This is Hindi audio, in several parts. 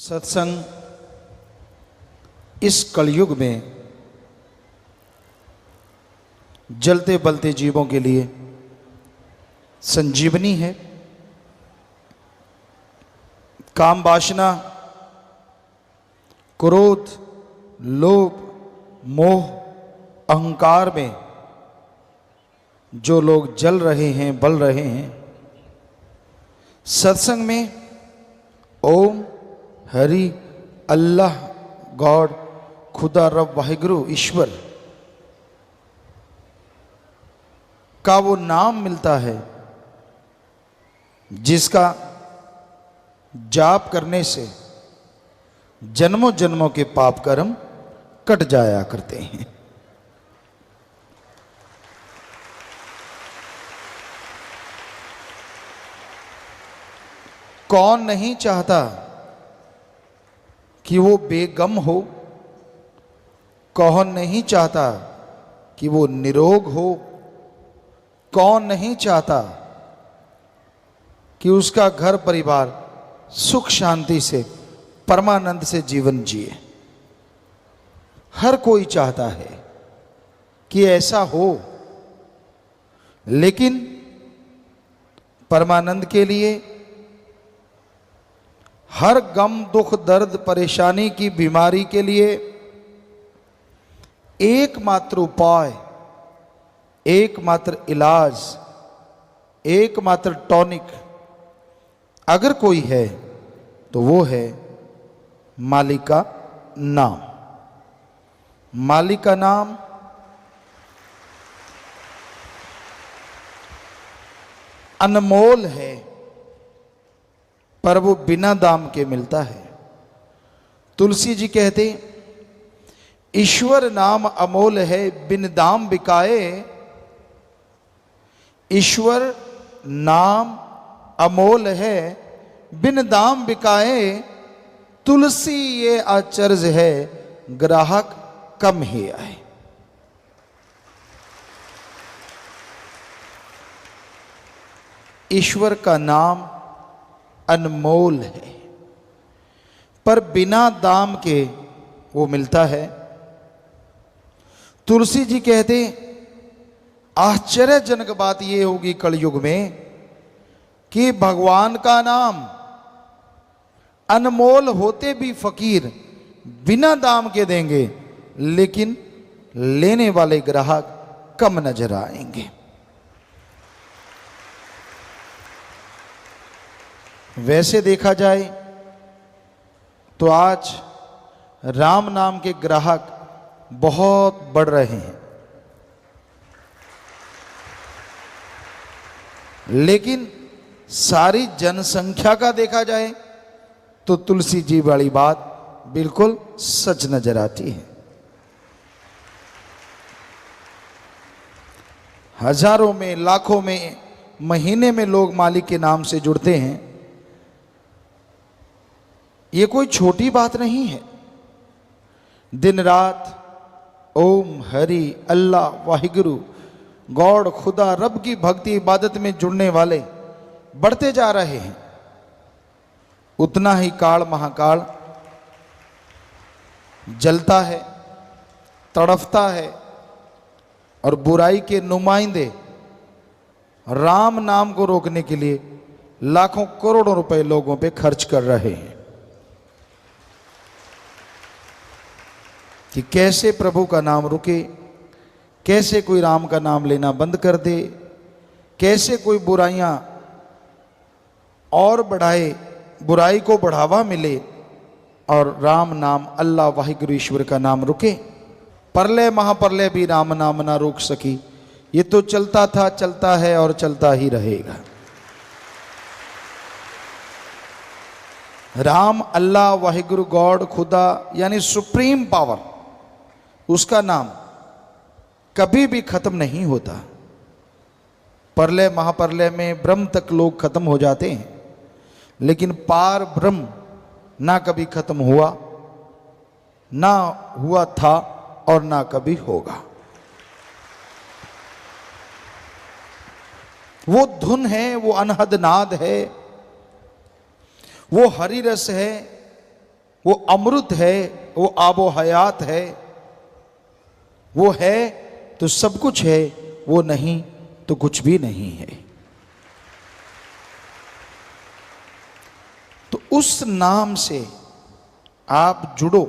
सत्संग इस कलयुग में जलते बलते जीवों के लिए संजीवनी है। काम वासना, क्रोध, लोभ, मोह, अहंकार में जो लोग जल रहे हैं, बल रहे हैं, सत्संग में ओम हरि अल्लाह गॉड खुदा रब वाहिगुरु ईश्वर का वो नाम मिलता है जिसका जाप करने से जन्मों जन्मों के पाप कर्म कट जाया करते हैं। कौन नहीं चाहता कि वो बेगम हो, कौन नहीं चाहता कि वो निरोग हो, कौन नहीं चाहता कि उसका घर परिवार सुख शांति से परमानंद से जीवन जिए। हर कोई चाहता है कि ऐसा हो, लेकिन परमानंद के लिए हर गम दुख दर्द परेशानी की बीमारी के लिए एकमात्र उपाय, एकमात्र इलाज, एकमात्र टॉनिक अगर कोई है तो वो है मालिक का नाम। मालिक का नाम अनमोल है, पर वो बिना दाम के मिलता है। तुलसी जी कहते ईश्वर नाम अमोल है बिन दाम बिकाए। ईश्वर नाम अमोल है बिन दाम बिकाए। तुलसी ये आचर्ज है ग्राहक कम ही आए। ईश्वर का नाम अनमोल है, पर बिना दाम के वो मिलता है। तुलसी जी कहते आश्चर्यजनक बात ये होगी कलयुग में कि भगवान का नाम अनमोल होते भी फकीर बिना दाम के देंगे, लेकिन लेने वाले ग्राहक कम नजर आएंगे। वैसे देखा जाए तो आज राम नाम के ग्राहक बहुत बढ़ रहे हैं, लेकिन सारी जनसंख्या का देखा जाए तो तुलसी जी वाली बात बिल्कुल सच नजर आती है। हजारों में, लाखों में, महीने में लोग मालिक के नाम से जुड़ते हैं। ये कोई छोटी बात नहीं है। दिन रात ओम हरि अल्लाह वाहिगुरु गॉड खुदा रब की भक्ति इबादत में जुड़ने वाले बढ़ते जा रहे हैं। उतना ही काल महाकाल जलता है, तड़फता है, और बुराई के नुमाइंदे राम नाम को रोकने के लिए लाखों करोड़ों रुपए लोगों पे खर्च कर रहे हैं कि कैसे प्रभु का नाम रुके, कैसे कोई राम का नाम लेना बंद कर दे, कैसे कोई बुराइयां और बढ़ाए, बुराई को बढ़ावा मिले और राम नाम अल्लाह वाहिगुरु ईश्वर का नाम रुके। परलय महाप्रलय भी राम नाम ना रोक सकी। ये तो चलता था, चलता है और चलता ही रहेगा। राम अल्लाह वाहिगुरु गॉड खुदा यानी सुप्रीम पावर, उसका नाम कभी भी खत्म नहीं होता। परलय महाप्रलय में ब्रह्म तक लोग खत्म हो जाते हैं, लेकिन पार ब्रह्म ना कभी खत्म हुआ, ना हुआ था और ना कभी होगा। वो धुन है, वो अनहद नाद है, वो हरि रस है, वो अमृत है, वो आबो हयात है। वो है तो सब कुछ है, वो नहीं तो कुछ भी नहीं है। तो उस नाम से आप जुड़ो।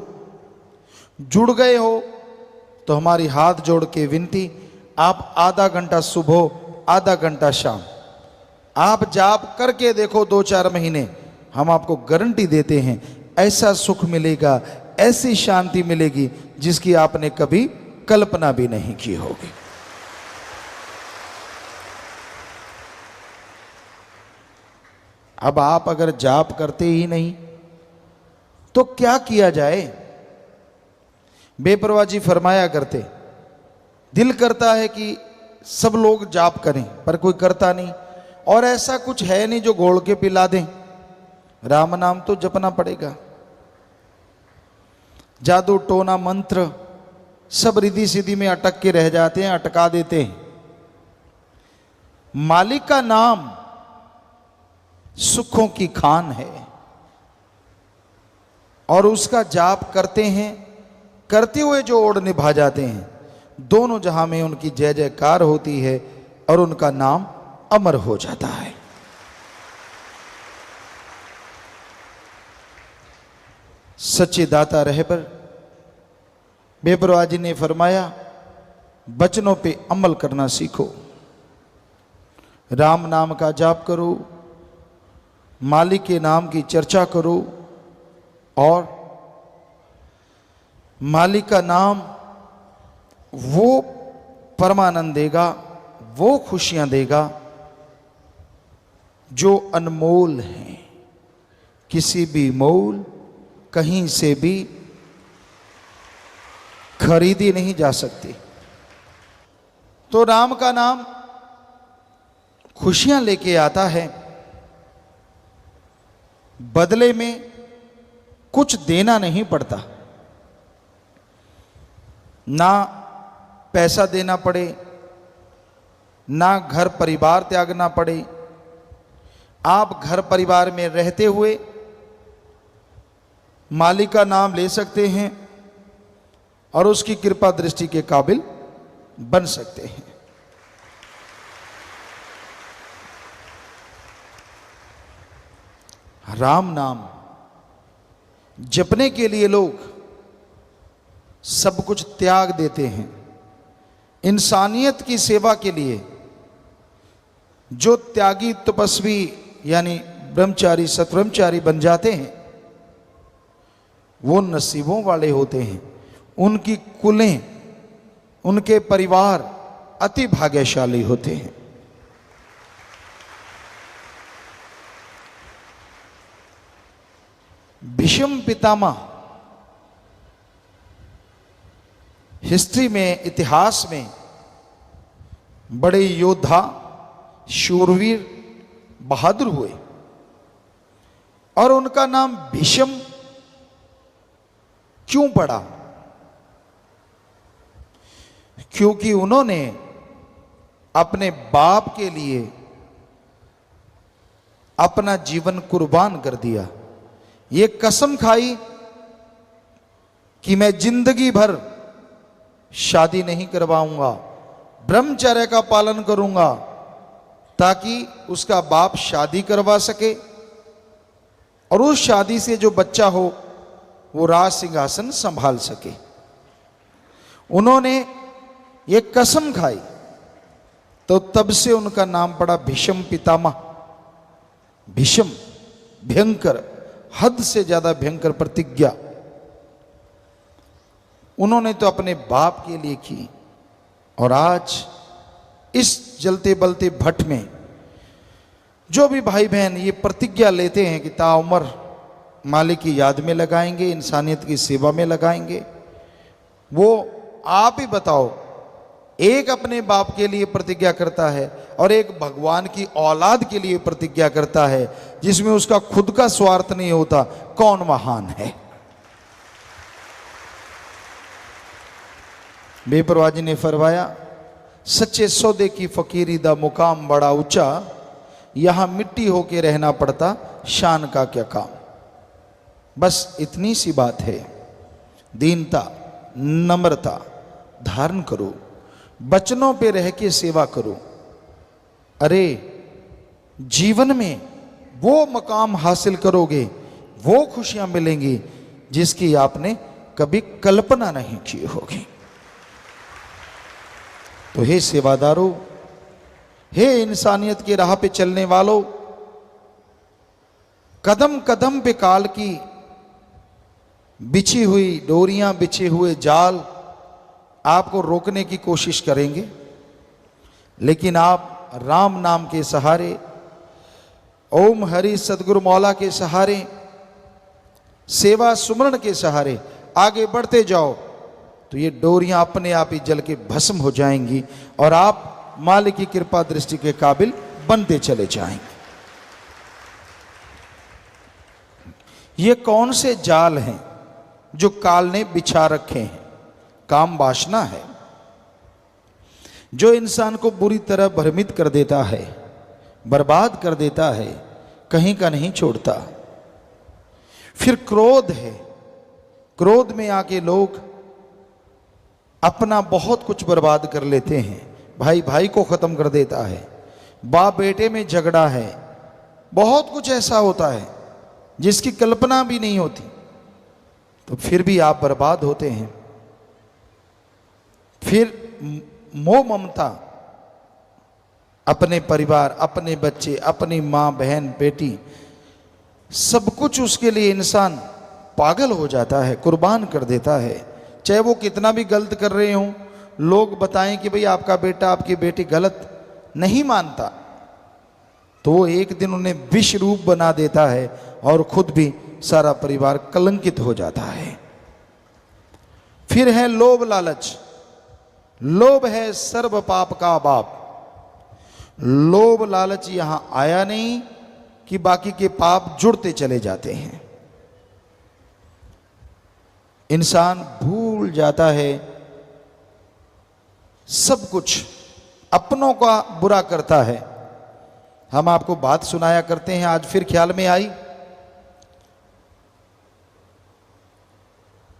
जुड़ गए हो तो हमारी हाथ जोड़ के विनती, आप आधा घंटा सुबह आधा घंटा शाम आप जाप करके देखो, 2-4 महीने, हम आपको गारंटी देते हैं ऐसा सुख मिलेगा, ऐसी शांति मिलेगी जिसकी आपने कभी कल्पना भी नहीं की होगी। अब आप अगर जाप करते ही नहीं तो क्या किया जाए? बेपरवाह जी फरमाया करते, दिल करता है कि सब लोग जाप करें पर कोई करता नहीं, और ऐसा कुछ है नहीं जो घोल के पिला दें। राम नाम तो जपना पड़ेगा। जादू टोना मंत्र सब रिद्धि सिद्धि में अटक के रह जाते हैं, अटका देते हैं। मालिक का नाम सुखों की खान है, और उसका जाप करते हैं, करते हुए जो ओढ़ निभा जाते हैं, दोनों जहां में उनकी जय जयकार होती है और उनका नाम अमर हो जाता है। सच्चे दाता रहे पर बेपरवाह जी ने फरमाया, बचनों पे अमल करना सीखो। राम नाम का जाप करो, मालिक के नाम की चर्चा करो, और मालिक का नाम वो परमानंद देगा, वो खुशियां देगा जो अनमोल हैं, किसी भी मोल कहीं से भी खरीदी नहीं जा सकती। तो राम का नाम खुशियां लेके आता है, बदले में कुछ देना नहीं पड़ता, ना पैसा देना पड़े, ना घर परिवार त्यागना पड़े। आप घर परिवार में रहते हुए मालिक का नाम ले सकते हैं और उसकी कृपा दृष्टि के काबिल बन सकते हैं। राम नाम जपने के लिए लोग सब कुछ त्याग देते हैं। इंसानियत की सेवा के लिए जो त्यागी तपस्वी यानी ब्रह्मचारी सतब्रह्मचारी बन जाते हैं, वो नसीबों वाले होते हैं। उनकी कुलें, उनके परिवार अति भाग्यशाली होते हैं। भीष्म पितामह हिस्ट्री में, इतिहास में बड़े योद्धा, शूरवीर, बहादुर हुए, और उनका नाम भीष्म क्यों पड़ा? क्योंकि उन्होंने अपने बाप के लिए अपना जीवन कुर्बान कर दिया। ये कसम खाई कि मैं जिंदगी भर शादी नहीं करवाऊंगा, ब्रह्मचर्य का पालन करूंगा, ताकि उसका बाप शादी करवा सके और उस शादी से जो बच्चा हो वो राज सिंहासन संभाल सके। उन्होंने ये कसम खाई, तो तब से उनका नाम पड़ा भीष्म पितामह। भीष्म भयंकर, हद से ज्यादा भयंकर प्रतिज्ञा उन्होंने तो अपने बाप के लिए की, और आज इस जलते बलते भट्ट में जो भी भाई बहन ये प्रतिज्ञा लेते हैं कि ताउम्र मालिक की याद में लगाएंगे, इंसानियत की सेवा में लगाएंगे, वो आप ही बताओ, एक अपने बाप के लिए प्रतिज्ञा करता है और एक भगवान की औलाद के लिए प्रतिज्ञा करता है, जिसमें उसका खुद का स्वार्थ नहीं होता, कौन महान है? बेपरवाह जी ने फरमाया, सच्चे सौदे की फकीरी दा मुकाम बड़ा ऊंचा, यहां मिट्टी होके रहना पड़ता, शान का क्या काम। बस इतनी सी बात है, दीनता नम्रता धारण करो, वचनों पे रह के सेवा करो। अरे जीवन में वो मकाम हासिल करोगे, वो खुशियां मिलेंगी जिसकी आपने कभी कल्पना नहीं की होगी। तो हे सेवादारों, हे इंसानियत की राह पे चलने वालों, कदम कदम पे काल की बिछी हुई डोरियां, बिछे हुए जाल आपको रोकने की कोशिश करेंगे, लेकिन आप राम नाम के सहारे, ओम हरि सदगुरु मौला के सहारे, सेवा सुमरण के सहारे आगे बढ़ते जाओ तो ये डोरियां अपने आप ही जल के भस्म हो जाएंगी और आप मालिक की कृपा दृष्टि के काबिल बनते चले जाएंगे। ये कौन से जाल हैं जो काल ने बिछा रखे हैं? काम वासना है जो इंसान को बुरी तरह भ्रमित कर देता है, बर्बाद कर देता है, कहीं का नहीं छोड़ता। फिर क्रोध है, क्रोध में आके लोग अपना बहुत कुछ बर्बाद कर लेते हैं, भाई भाई को खत्म कर देता है, बाप बेटे में झगड़ा है, बहुत कुछ ऐसा होता है जिसकी कल्पना भी नहीं होती, तो फिर भी आप बर्बाद होते हैं। फिर मोह ममता, अपने परिवार, अपने बच्चे, अपनी माँ बहन बेटी, सब कुछ उसके लिए इंसान पागल हो जाता है, कुर्बान कर देता है। चाहे वो कितना भी गलत कर रहे हों, लोग बताएं कि भाई आपका बेटा आपकी बेटी गलत, नहीं मानता तो वो एक दिन उन्हें विष रूप बना देता है और खुद भी सारा परिवार कलंकित हो जाता है। फिर है लोभ लालच। लोभ है सर्व पाप का बाप। लोभ लालच यहां आया नहीं कि बाकी के पाप जुड़ते चले जाते हैं। इंसान भूल जाता है सब कुछ, अपनों का बुरा करता है। हम आपको बात सुनाया करते हैं, आज फिर ख्याल में आई।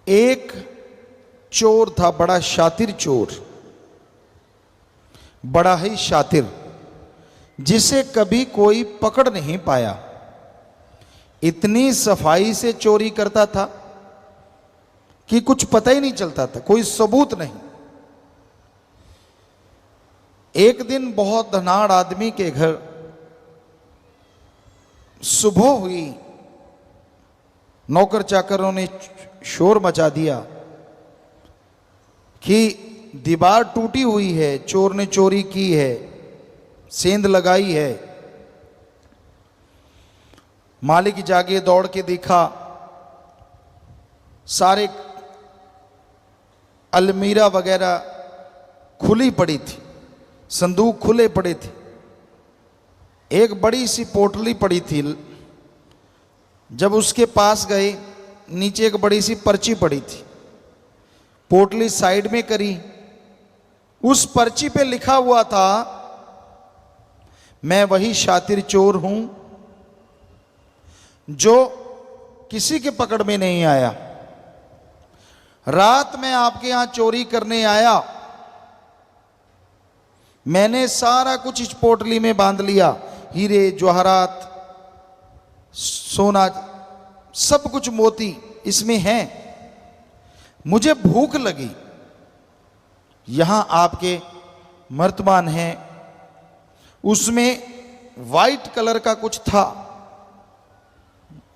एक चोर था, बड़ा शातिर चोर, बड़ा ही शातिर, जिसे कभी कोई पकड़ नहीं पाया। इतनी सफाई से चोरी करता था कि कुछ पता ही नहीं चलता था, कोई सबूत नहीं। एक दिन बहुत धनाढ़ आदमी के घर सुबह हुई, नौकर चाकरों ने शोर मचा दिया कि दीवार टूटी हुई है, चोर ने चोरी की है, सेंध लगाई है। मालिक जागे, दौड़ के देखा, सारे अलमीरा वगैरह खुली पड़ी थी, संदूक खुले पड़े थे, एक बड़ी सी पोटली पड़ी थी। जब उसके पास गए, नीचे एक बड़ी सी पर्ची पड़ी थी, पोटली साइड में करी, उस पर्ची पे लिखा हुआ था, मैं वही शातिर चोर हूं जो किसी के पकड़ में नहीं आया। रात में आपके यहां चोरी करने आया, मैंने सारा कुछ इस पोटली में बांध लिया, हीरे जवाहरात, सोना, सब कुछ मोती इसमें है। मुझे भूख लगी, यहां आपके मर्तबान है, उसमें वाइट कलर का कुछ था।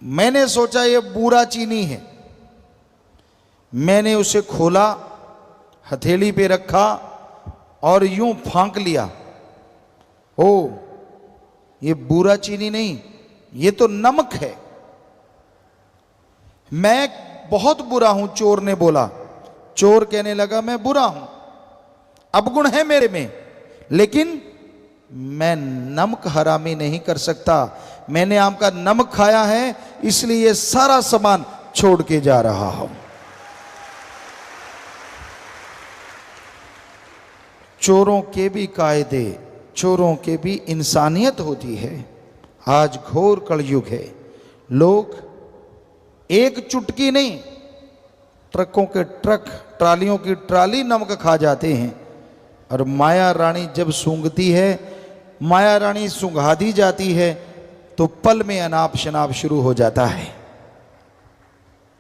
मैंने सोचा ये बूरा चीनी है। मैंने उसे खोला, हथेली पे रखा और यूं फांक लिया। ओ, ये बूरा चीनी नहीं, ये तो नमक है। मैं बहुत बुरा हूं, चोर ने बोला। चोर कहने लगा, मैं बुरा हूं, अवगुण है मेरे में, लेकिन मैं नमक हरामी नहीं कर सकता। मैंने आपका नमक खाया है, इसलिए ये सारा सामान छोड़ के जा रहा हूं। चोरों के भी कायदे, चोरों के भी इंसानियत होती है। आज घोर कलयुग है, लोग एक चुटकी नहीं, ट्रकों के ट्रक, ट्रालियों की ट्राली नमक खा जाते हैं। और माया रानी जब सूंघती है, माया रानी सूंघा दी जाती है तो पल में अनाप शनाप शुरू हो जाता है।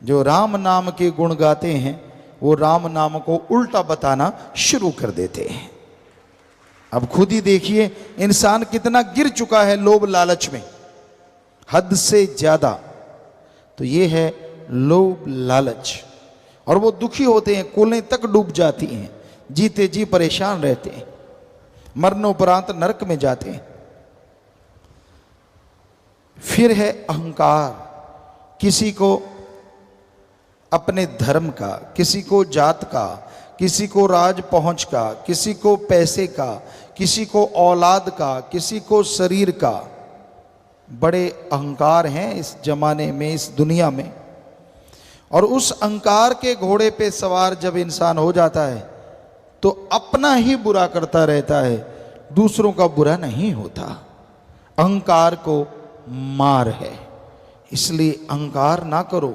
जो राम नाम के गुण गाते हैं वो राम नाम को उल्टा बताना शुरू कर देते हैं। अब खुद ही देखिए इंसान कितना गिर चुका है लोभ लालच में, हद से ज्यादा। तो ये है लोभ लालच, और वो दुखी होते हैं, कुलें तक डूब जाती हैं, जीते जी परेशान रहते हैं, मरणोपरांत नरक में जाते हैं। फिर है अहंकार, किसी को अपने धर्म का, किसी को जात का, किसी को राज पहुंच का, किसी को पैसे का, किसी को औलाद का, किसी को शरीर का। बड़े अहंकार हैं इस जमाने में, इस दुनिया में। और उस अहंकार के घोड़े पे सवार जब इंसान हो जाता है तो अपना ही बुरा करता रहता है, दूसरों का बुरा नहीं होता। अहंकार को मार है, इसलिए अहंकार ना करो।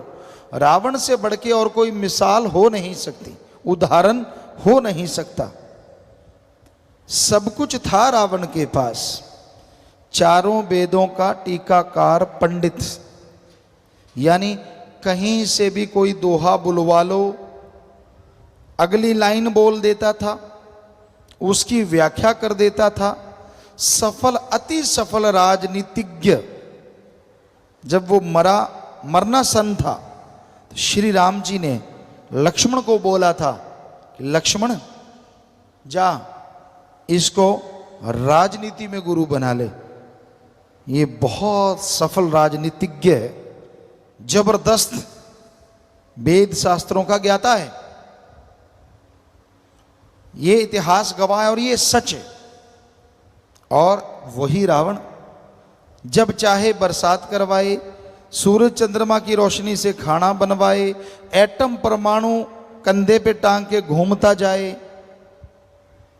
रावण से बढ़ के और कोई मिसाल हो नहीं सकती, उदाहरण हो नहीं सकता। सब कुछ था रावण के पास, चारों वेदों का टीकाकार पंडित, यानी कहीं से भी कोई दोहा बुलवा लो, अगली लाइन बोल देता था, उसकी व्याख्या कर देता था। सफल, अति सफल राजनीतिज्ञ। जब वो मरना सन था तो श्री राम जी ने लक्ष्मण को बोला था कि लक्ष्मण जा इसको राजनीति में गुरु बना ले। ये बहुत सफल राजनीतिज्ञ है, जबरदस्त वेद शास्त्रों का ज्ञाता है, ये इतिहास गवाह है और ये सच है। और वही रावण जब चाहे बरसात करवाए, सूरज चंद्रमा की रोशनी से खाना बनवाए, एटम परमाणु कंधे पे टांग के घूमता जाए।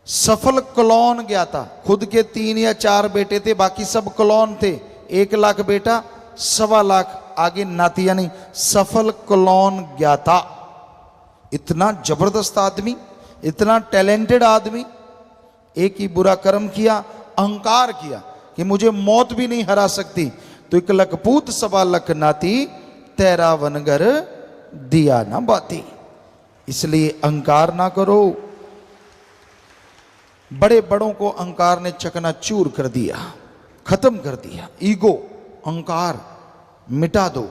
सफल क्लोन ज्ञाता, खुद के 3 या 4 बेटे थे, बाकी सब क्लोन थे। 1 लाख बेटा, 1.25 लाख आगे नाती, यानी सफल क्लोन ज्ञाता। इतना जबरदस्त आदमी, इतना टैलेंटेड आदमी, एक ही बुरा कर्म किया, अहंकार किया कि मुझे मौत भी नहीं हरा सकती। तो 1 लख पूत 1.25 लाख नाती, तेरा वनगर दिया ना बाती। इसलिए अहंकार ना करो। बड़े बड़ों को अहंकार ने चकनाचूर कर दिया, खत्म कर दिया। ईगो, अहंकार मिटा दो।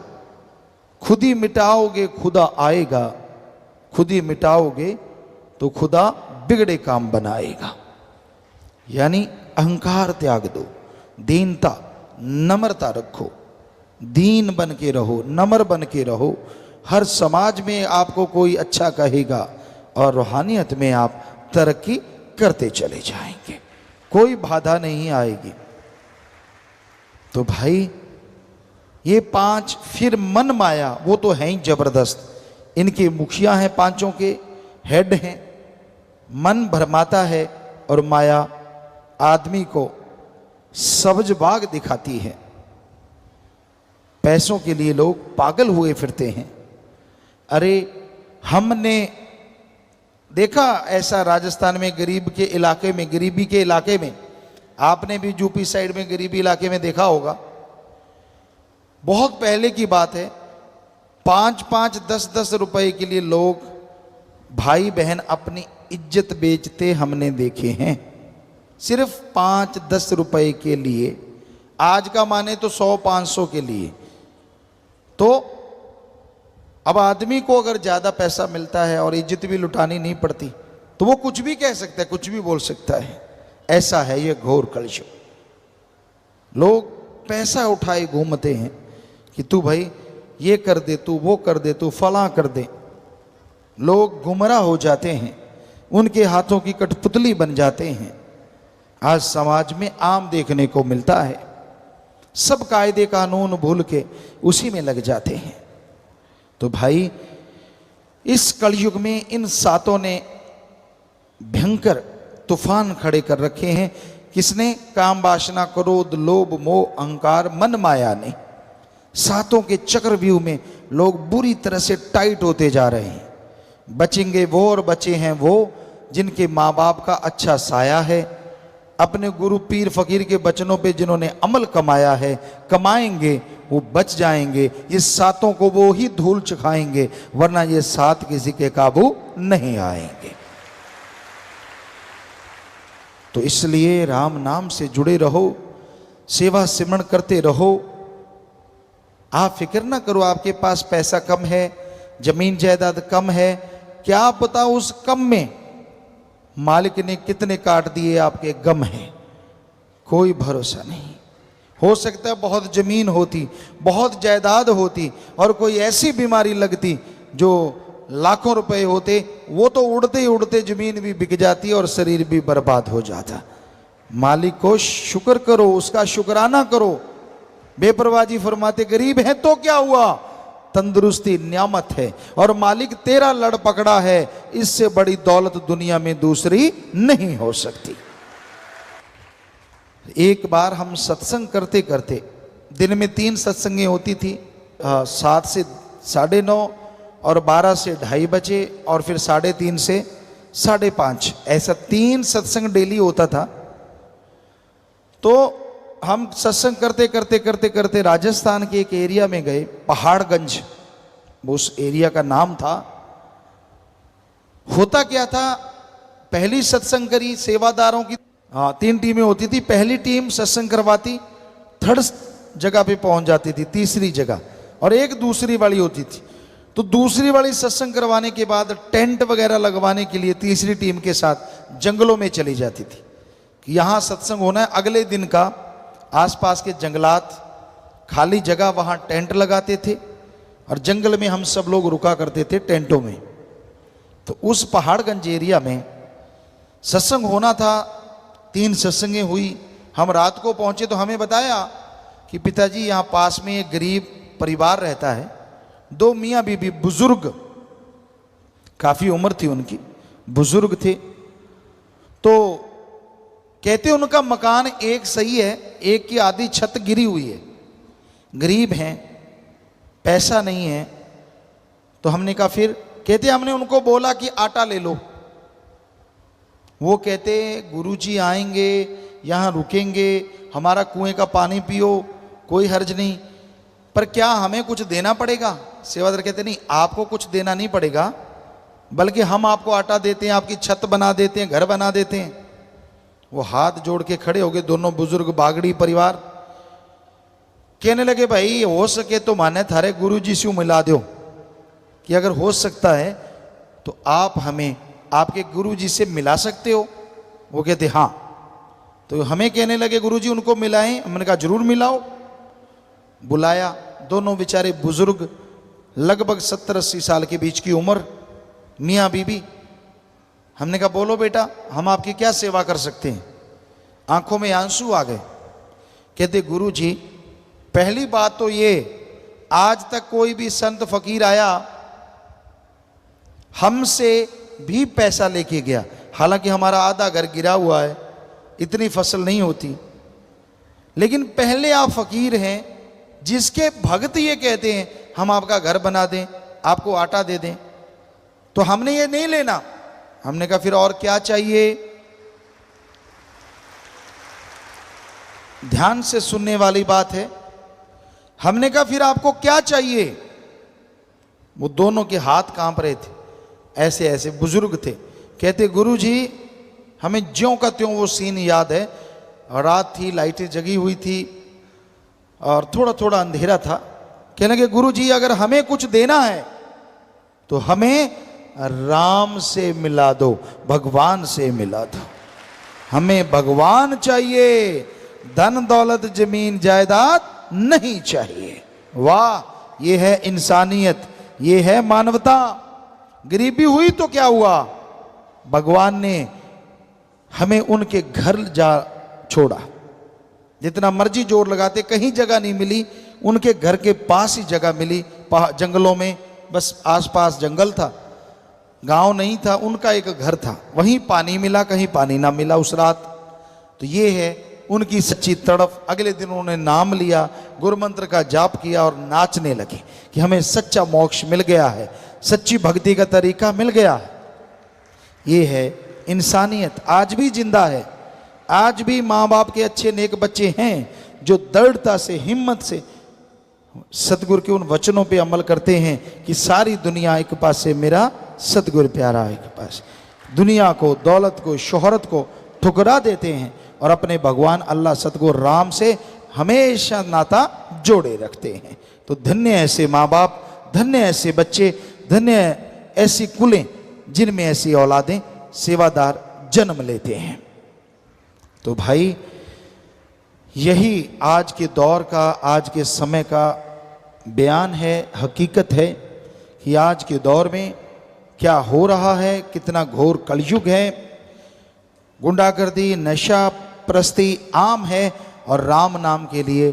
खुद ही मिटाओगे खुदा आएगा, खुद ही मिटाओगे तो खुदा बिगड़े काम बनाएगा। यानी अहंकार त्याग दो, दीनता, नम्रता रखो, दीन बन के रहो, नम्र बन के रहो। हर समाज में आपको कोई अच्छा कहेगा और रूहानियत में आप तरक्की करते चले जाएंगे, कोई बाधा नहीं आएगी। तो भाई ये 5, फिर मन माया, वो तो है ही जबरदस्त। इनके मुखिया हैं, 5 के हेड हैं। मन भरमाता है और माया आदमी को सब्ज बाग दिखाती है। पैसों के लिए लोग पागल हुए फिरते हैं। अरे हमने देखा ऐसा राजस्थान में, गरीब के इलाके में, गरीबी के इलाके में, आपने भी यूपी साइड में गरीबी इलाके में देखा होगा। बहुत पहले की बात है, 5-5, 10-10 रुपए के लिए लोग, भाई बहन अपनी इज्जत बेचते हमने देखे हैं, सिर्फ 5-10 रुपए के लिए। आज का माने तो 100-500 के लिए। तो अब आदमी को अगर ज़्यादा पैसा मिलता है और इज्जत भी लुटानी नहीं पड़ती तो वो कुछ भी कह सकता है, कुछ भी बोल सकता है। ऐसा है ये घोर कलयुग। लोग पैसा उठाए घूमते हैं कि तू भाई ये कर दे, तू वो कर दे, तू फलां कर दे। लोग गुमराह हो जाते हैं, उनके हाथों की कठपुतली बन जाते हैं। आज समाज में आम देखने को मिलता है। सब कायदे कानून भूल के उसी में लग जाते हैं। तो भाई इस कलयुग में इन 7 ने भयंकर तूफान खड़े कर रखे हैं। किसने? काम वासना, क्रोध, लोभ, मोह, अहंकार, मन माया ने। सातों के चक्रव्यूह में लोग बुरी तरह से टाइट होते जा रहे हैं। बचेंगे वो और बचे हैं वो जिनके माँ बाप का अच्छा साया है, अपने गुरु पीर फकीर के वचनों पे जिन्होंने अमल कमाया है, कमाएंगे वो बच जाएंगे। ये सातों को वो ही धूल चखाएंगे, वरना ये सात किसी के काबू नहीं आएंगे। तो इसलिए राम नाम से जुड़े रहो, सेवा सिमरण करते रहो। आप फिक्र ना करो आपके पास पैसा कम है, जमीन जायदाद कम है, क्या पता उस कम में मालिक ने कितने काट दिए आपके गम है, कोई भरोसा नहीं। हो सकता है बहुत जमीन होती, बहुत जायदाद होती और कोई ऐसी बीमारी लगती जो लाखों रुपए होते, वो तो उड़ते ही उड़ते जमीन भी बिक जाती और शरीर भी बर्बाद हो जाता। मालिक को शुक्र करो, उसका शुक्राना करो। बेपरवाजी फरमाते गरीब है तो क्या हुआ, तंदुरुस्ती नियामत है और मालिक तेरा लड़ पकड़ा है, इससे बड़ी दौलत दुनिया में दूसरी नहीं हो सकती। एक बार हम सत्संग करते करते, दिन में 3 सत्संगें होती थी, 7 से 9:30 और 12 से 2:30 बजे और फिर 3:30 से 5:30, ऐसा 3 सत्संग डेली होता था। तो हम सत्संग करते करते करते करते राजस्थान के एक एरिया में गए, पहाड़गंज उस एरिया का नाम था। होता क्या था, पहली सत्संग करी सेवादारों की, 3 टीमें होती थी। पहली टीम सत्संग करवाती, 3rd जगह पे पहुंच जाती थी, 3री जगह, और एक दूसरी वाली होती थी। तो दूसरी वाली सत्संग करवाने के बाद टेंट वगैरह लगवाने के लिए तीसरी टीम के साथ जंगलों में चली जाती थी कि यहाँ सत्संग होना है। अगले दिन का आसपास के जंगलात, खाली जगह, वहाँ टेंट लगाते थे और जंगल में हम सब लोग रुका करते थे टेंटों में। तो उस पहाड़गंज एरिया में सत्संग होना था, 3 सत्संगें हुई। हम रात को पहुँचे तो हमें बताया कि पिताजी यहाँ पास में एक गरीब परिवार रहता है, 2 मियाँ बीबी, बुजुर्ग, काफ़ी उम्र थी उनकी, बुजुर्ग थे। तो कहते उनका मकान एक सही है, एक की आधी छत गिरी हुई है, गरीब हैं, पैसा नहीं है। तो हमने कहा फिर, कहते हमने उनको बोला कि आटा ले लो। वो कहते गुरुजी आएंगे, यहाँ रुकेंगे, हमारा कुएं का पानी पियो, कोई हर्ज नहीं, पर क्या हमें कुछ देना पड़ेगा? सेवादार कहते नहीं, आपको कुछ देना नहीं पड़ेगा, बल्कि हम आपको आटा देते हैं, आपकी छत बना देते हैं, घर बना देते हैं। वो हाथ जोड़ के खड़े हो गए, दोनों बुजुर्ग बागड़ी परिवार। कहने लगे भाई हो सके तो माने थारे गुरुजी से मिला दो, कि अगर हो सकता है तो आप हमें आपके गुरुजी से मिला सकते हो। वो कहते हाँ। तो हमें कहने लगे गुरुजी उनको मिलाएं। हमने कहा जरूर मिलाओ। बुलाया, दोनों बेचारे बुजुर्ग, लगभग 70-80 साल के बीच की उम्र, मियाँ बीबी। हमने कहा बोलो बेटा, हम आपकी क्या सेवा कर सकते हैं? आंखों में आंसू आ गए। कहते गुरुजी पहली बात तो ये, आज तक कोई भी संत फकीर आया हमसे भी पैसा लेके गया, हालांकि हमारा आधा घर गिरा हुआ है, इतनी फसल नहीं होती, लेकिन पहले आप फकीर हैं जिसके भक्त ये कहते हैं हम आपका घर बना दें, आपको आटा दे दें। तो हमने ये नहीं लेना। हमने कहा फिर और क्या चाहिए? ध्यान से सुनने वाली बात है। हमने कहा फिर आपको क्या चाहिए? वो दोनों के हाथ कांप रहे थे, ऐसे ऐसे बुजुर्ग थे। कहते गुरुजी हमें ज्यों का त्यों वो सीन याद है, रात थी, लाइटें जगी हुई थी और थोड़ा थोड़ा अंधेरा था। कहने लगे गुरुजी अगर हमें कुछ देना है तो हमें राम से मिला दो, भगवान से मिला दो। हमें भगवान चाहिए, धन दौलत जमीन जायदाद नहीं चाहिए। वाह, ये है इंसानियत, ये है मानवता। गरीबी हुई तो क्या हुआ, भगवान ने हमें उनके घर जा छोड़ा। जितना मर्जी जोर लगाते कहीं जगह नहीं मिली, उनके घर के पास ही जगह मिली, जंगलों में, बस आसपास जंगल था, गांव नहीं था, उनका एक घर था, वहीं पानी मिला, कहीं पानी ना मिला उस रात। तो ये है उनकी सच्ची तड़फ। अगले दिन उन्होंने नाम लिया, गुरु मंत्र का जाप किया और नाचने लगे कि हमें सच्चा मोक्ष मिल गया है, सच्ची भक्ति का तरीका मिल गया है। ये है इंसानियत, आज भी जिंदा है। आज भी माँ बाप के अच्छे नेक बच्चे हैं जो दृढ़ता से, हिम्मत से सतगुरु के उन वचनों पे अमल करते हैं कि सारी दुनिया एक पास से, मेरा सतगुरु प्यारा एक पास। दुनिया को, दौलत को, शोहरत को ठुकरा देते हैं और अपने भगवान अल्लाह सतगुरु राम से हमेशा नाता जोड़े रखते हैं। तो धन्य ऐसे माँ बाप, धन्य ऐसे बच्चे, धन्य ऐसी कुलें जिनमें ऐसी औलादें सेवादार जन्म लेते हैं। तो भाई यही आज के दौर का, आज के समय का बयान है, हकीकत है कि आज के दौर में क्या हो रहा है, कितना घोर कलयुग है। गुंडागर्दी, नशा प्रस्ती आम है और राम नाम के लिए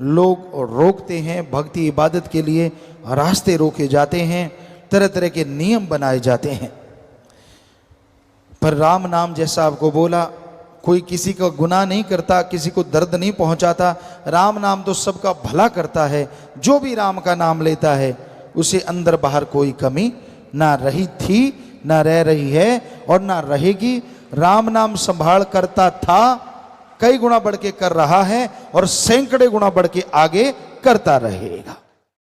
लोग रोकते हैं, भक्ति इबादत के लिए रास्ते रोके जाते हैं, तरह तरह के नियम बनाए जाते हैं। पर राम नाम जैसा आपको बोला, कोई किसी का गुनाह नहीं करता, किसी को दर्द नहीं पहुंचाता। राम नाम तो सबका भला करता है। जो भी राम का नाम लेता है उसे अंदर बाहर कोई कमी ना रही थी, ना रह रही है और ना रहेगी। राम नाम संभाल करता था, कई गुना बढ़ के कर रहा है और सैकड़े गुना बढ़ के आगे करता रहेगा।